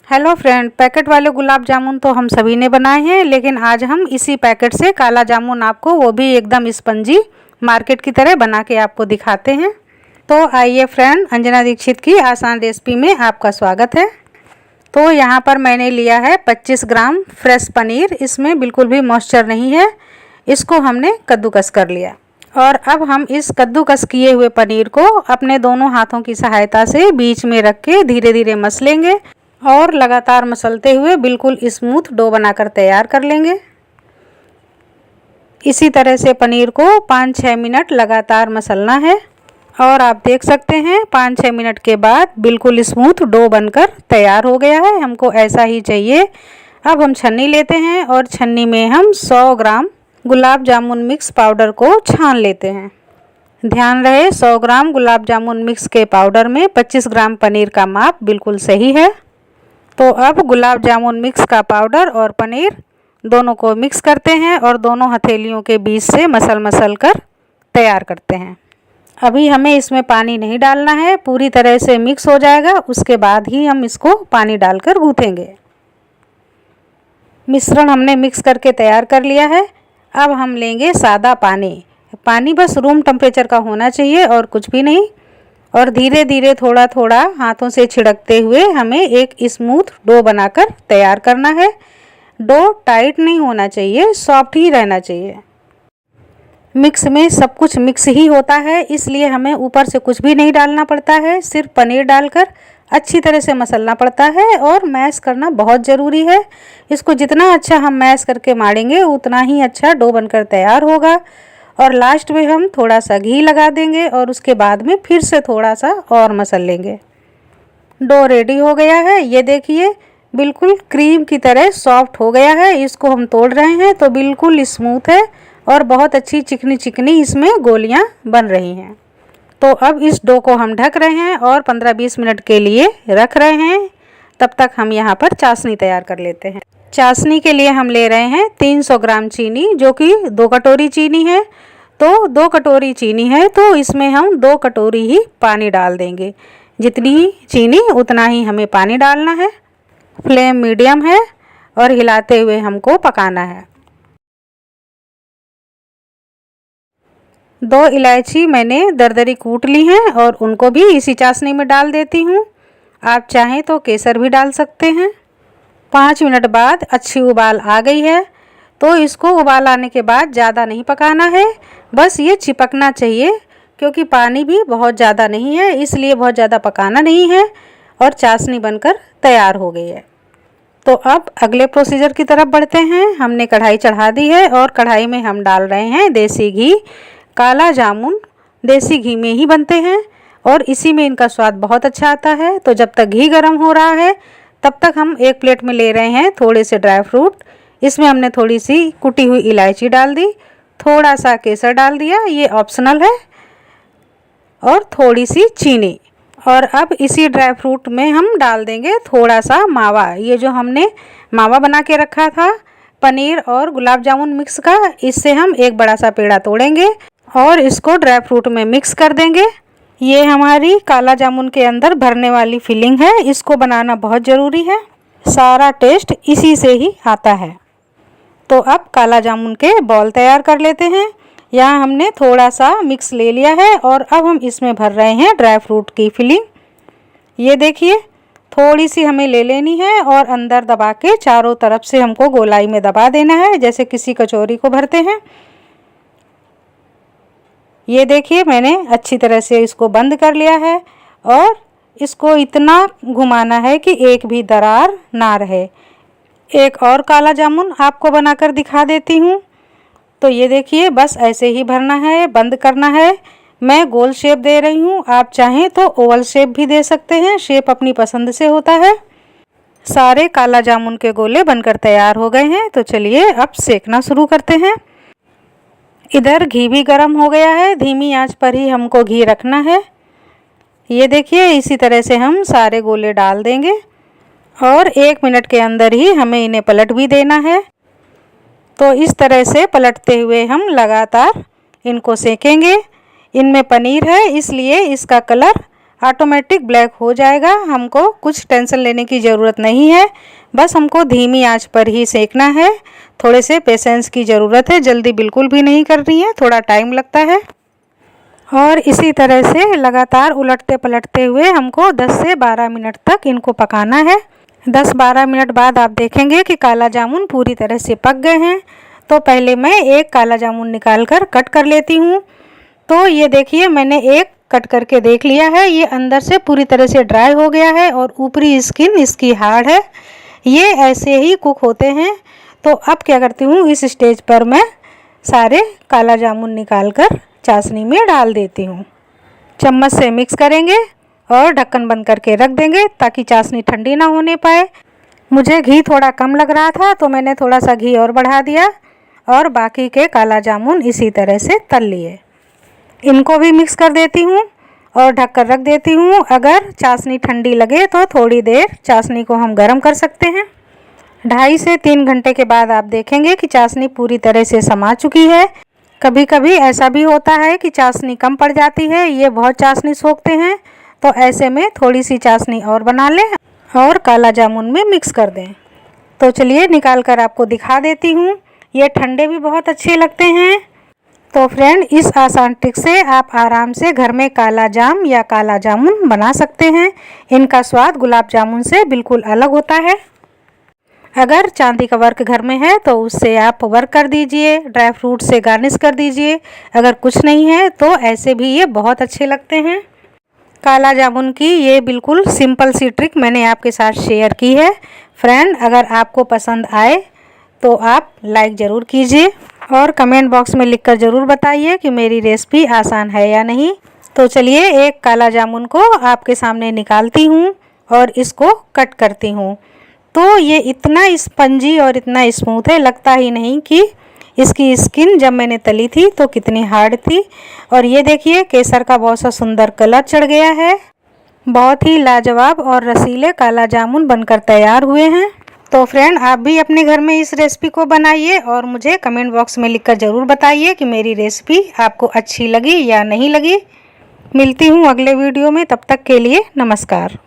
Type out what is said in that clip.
Hello friend, packet वाले गुलाब जामुन तो हम सभी ने बनाए हैं, लेकिन आज हम इसी पैकेट से काला जामुन आपको वो भी एकदम स्पंजी मार्केट की तरह बना के आपको दिखाते हैं। तो आइए फ्रेंड, अंजना दीक्षित की आसान रेसिपी में आपका स्वागत है। तो यहाँ पर मैंने लिया है 25 ग्राम फ्रेश पनीर। इसमें बिल्कुल भी मॉइस्चर नहीं है। इसको हमने कद्दूकस कर लिया और अब हम इस कद्दूकस किए हुए पनीर को अपने दोनों हाथों की सहायता से बीच में रख के धीरे धीरे मसलेंगे और लगातार मसलते हुए बिल्कुल स्मूथ डो बनाकर तैयार कर लेंगे। इसी तरह से पनीर को 5-6 मिनट लगातार मसलना है और आप देख सकते हैं 5-6 मिनट के बाद बिल्कुल स्मूथ डो बनकर तैयार हो गया है। हमको ऐसा ही चाहिए। अब हम छन्नी लेते हैं और छन्नी में हम 100 ग्राम गुलाब जामुन मिक्स पाउडर को छान लेते हैं। ध्यान रहे 100 ग्राम गुलाब जामुन मिक्स के पाउडर में 25 ग्राम पनीर का माप बिल्कुल सही है। तो अब गुलाब जामुन मिक्स का पाउडर और पनीर दोनों को मिक्स करते हैं और दोनों हथेलियों के बीच से मसल कर तैयार करते हैं। अभी हमें इसमें पानी नहीं डालना है, पूरी तरह से मिक्स हो जाएगा, उसके बाद ही हम इसको पानी डालकर गूँथेंगे। मिश्रण हमने मिक्स करके तैयार कर लिया है। अब हम लेंगे सादा पानी। पानी बस रूम टेम्परेचर का होना चाहिए और कुछ भी नहीं। और धीरे धीरे थोड़ा थोड़ा हाथों से छिड़कते हुए हमें एक स्मूथ डो बनाकर तैयार करना है। डो टाइट नहीं होना चाहिए, सॉफ्ट ही रहना चाहिए। मिक्स में सब कुछ मिक्स ही होता है, इसलिए हमें ऊपर से कुछ भी नहीं डालना पड़ता है। सिर्फ पनीर डालकर अच्छी तरह से मसलना पड़ता है और मैश करना बहुत ज़रूरी है। इसको जितना अच्छा हम मैश करके मारेंगे उतना ही अच्छा डो बनकर तैयार होगा। और लास्ट में हम थोड़ा सा घी लगा देंगे और उसके बाद में फिर से थोड़ा सा और मसल लेंगे। डो रेडी हो गया है। ये देखिए बिल्कुल क्रीम की तरह सॉफ्ट हो गया है। इसको हम तोड़ रहे हैं तो बिल्कुल स्मूथ है और बहुत अच्छी चिकनी चिकनी इसमें गोलियां बन रही हैं। तो अब इस डो को हम ढक रहे हैं और 15-20 मिनट के लिए रख रहे हैं। तब तक हम यहाँ पर चाशनी तैयार कर लेते हैं। चाशनी के लिए हम ले रहे हैं 300 ग्राम चीनी, जो कि 2 कटोरी चीनी है। तो 2 कटोरी चीनी है तो इसमें हम 2 कटोरी ही पानी डाल देंगे। जितनी चीनी उतना ही हमें पानी डालना है। फ्लेम मीडियम है और हिलाते हुए हमको पकाना है। 2 इलायची मैंने दरदरी कूट ली हैं और उनको भी इसी चाशनी में डाल देती हूँ। आप चाहें तो केसर भी डाल सकते हैं। 5 मिनट बाद अच्छी उबाल आ गई है। तो इसको उबाल आने के बाद ज़्यादा नहीं पकाना है, बस ये चिपकना चाहिए, क्योंकि पानी भी बहुत ज़्यादा नहीं है, इसलिए बहुत ज़्यादा पकाना नहीं है। और चाशनी बनकर तैयार हो गई है। तो अब अगले प्रोसीजर की तरफ बढ़ते हैं। हमने कढ़ाई चढ़ा दी है और कढ़ाई में हम डाल रहे हैं देसी घी। काला जामुन देसी घी में ही बनते हैं और इसी में इनका स्वाद बहुत अच्छा आता है। तो जब तक घी गर्म हो रहा है तब तक हम एक प्लेट में ले रहे हैं थोड़े से ड्राई फ्रूट। इसमें हमने थोड़ी सी कुटी हुई इलायची डाल दी, थोड़ा सा केसर डाल दिया, ये ऑप्शनल है, और थोड़ी सी चीनी। और अब इसी ड्राई फ्रूट में हम डाल देंगे थोड़ा सा मावा। ये जो हमने मावा बना के रखा था पनीर और गुलाब जामुन मिक्स का, इससे हम एक बड़ा सा पेड़ा तोड़ेंगे और इसको ड्राई फ्रूट में मिक्स कर देंगे। ये हमारी काला जामुन के अंदर भरने वाली फिलिंग है। इसको बनाना बहुत ज़रूरी है, सारा टेस्ट इसी से ही आता है। तो अब काला जामुन के बॉल तैयार कर लेते हैं। यहाँ हमने थोड़ा सा मिक्स ले लिया है और अब हम इसमें भर रहे हैं ड्राई फ्रूट की फिलिंग। ये देखिए थोड़ी सी हमें ले लेनी है और अंदर दबा के चारों तरफ से हमको गोलाई में दबा देना है, जैसे किसी कचौरी को भरते हैं। ये देखिए मैंने अच्छी तरह से इसको बंद कर लिया है और इसको इतना घुमाना है कि एक भी दरार ना रहे। एक और काला जामुन आपको बनाकर दिखा देती हूँ। तो ये देखिए बस ऐसे ही भरना है, बंद करना है। मैं गोल शेप दे रही हूँ, आप चाहें तो ओवल शेप भी दे सकते हैं, शेप अपनी पसंद से होता है। सारे काला जामुन के गोले बनकर तैयार हो गए हैं। तो चलिए अब सेकना शुरू करते हैं। इधर घी भी गर्म हो गया है, धीमी आंच पर ही हमको घी रखना है। ये देखिए इसी तरह से हम सारे गोले डाल देंगे और 1 मिनट के अंदर ही हमें इन्हें पलट भी देना है। तो इस तरह से पलटते हुए हम लगातार इनको सेकेंगे। इनमें पनीर है इसलिए इसका कलर ऑटोमेटिक ब्लैक हो जाएगा। हमको कुछ टेंशन लेने की ज़रूरत नहीं है, बस हमको धीमी आंच पर ही सेकना है। थोड़े से पेशेंस की ज़रूरत है, जल्दी बिल्कुल भी नहीं करनी है, थोड़ा टाइम लगता है। और इसी तरह से लगातार उलटते पलटते हुए हमको 10 से 12 मिनट तक इनको पकाना है। 10-12 मिनट बाद आप देखेंगे कि काला जामुन पूरी तरह से पक गए हैं। तो पहले मैं एक काला जामुन निकाल कर कट कर लेती हूँ। तो ये देखिए, मैंने एक कट करके देख लिया है। ये अंदर से पूरी तरह से ड्राई हो गया है और ऊपरी स्किन इसकी हार्ड है। ये ऐसे ही कुक होते हैं। तो अब क्या करती हूँ, इस स्टेज पर मैं सारे काला जामुन निकाल कर चाशनी में डाल देती हूँ। चम्मच से मिक्स करेंगे और ढक्कन बंद करके रख देंगे ताकि चाशनी ठंडी ना होने पाए। मुझे घी थोड़ा कम लग रहा था तो मैंने थोड़ा सा घी और बढ़ा दिया और बाकी के काला जामुन इसी तरह से तल लिए। इनको भी मिक्स कर देती हूँ और ढक कर रख देती हूँ। अगर चाशनी ठंडी लगे तो थोड़ी देर चाशनी को हम गर्म कर सकते हैं। 2.5 से 3 घंटे के बाद आप देखेंगे कि चाशनी पूरी तरह से समा चुकी है। कभी कभी ऐसा भी होता है कि चाशनी कम पड़ जाती है, ये बहुत चाशनी सोखते हैं, तो ऐसे में थोड़ी सी चाशनी और बना लें और काला जामुन में मिक्स कर दें। तो चलिए निकाल कर आपको दिखा देती हूँ। ये ठंडे भी बहुत अच्छे लगते हैं। तो फ्रेंड, इस आसान ट्रिक से आप आराम से घर में काला जाम या काला जामुन बना सकते हैं। इनका स्वाद गुलाब जामुन से बिल्कुल अलग होता है। अगर चांदी का वर्क घर में है तो उससे आप वर्क कर दीजिए, ड्राई फ्रूट से गार्निश कर दीजिए। अगर कुछ नहीं है तो ऐसे भी ये बहुत अच्छे लगते हैं। काला जामुन की ये बिल्कुल सिंपल सी ट्रिक मैंने आपके साथ शेयर की है। फ्रेंड, अगर आपको पसंद आए तो आप लाइक ज़रूर कीजिए और कमेंट बॉक्स में लिखकर ज़रूर बताइए कि मेरी रेसिपी आसान है या नहीं। तो चलिए एक काला जामुन को आपके सामने निकालती हूँ और इसको कट करती हूँ। तो ये इतना स्पंजी और इतना स्मूथ है, लगता ही नहीं कि इसकी स्किन जब मैंने तली थी तो कितनी हार्ड थी। और ये देखिए, केसर का बहुत सा सुंदर कलर चढ़ गया है। बहुत ही लाजवाब और रसीले काला जामुन बनकर तैयार हुए हैं। तो फ्रेंड, आप भी अपने घर में इस रेसिपी को बनाइए और मुझे कमेंट बॉक्स में लिखकर ज़रूर बताइए कि मेरी रेसिपी आपको अच्छी लगी या नहीं लगी। मिलती हूँ अगले वीडियो में, तब तक के लिए नमस्कार।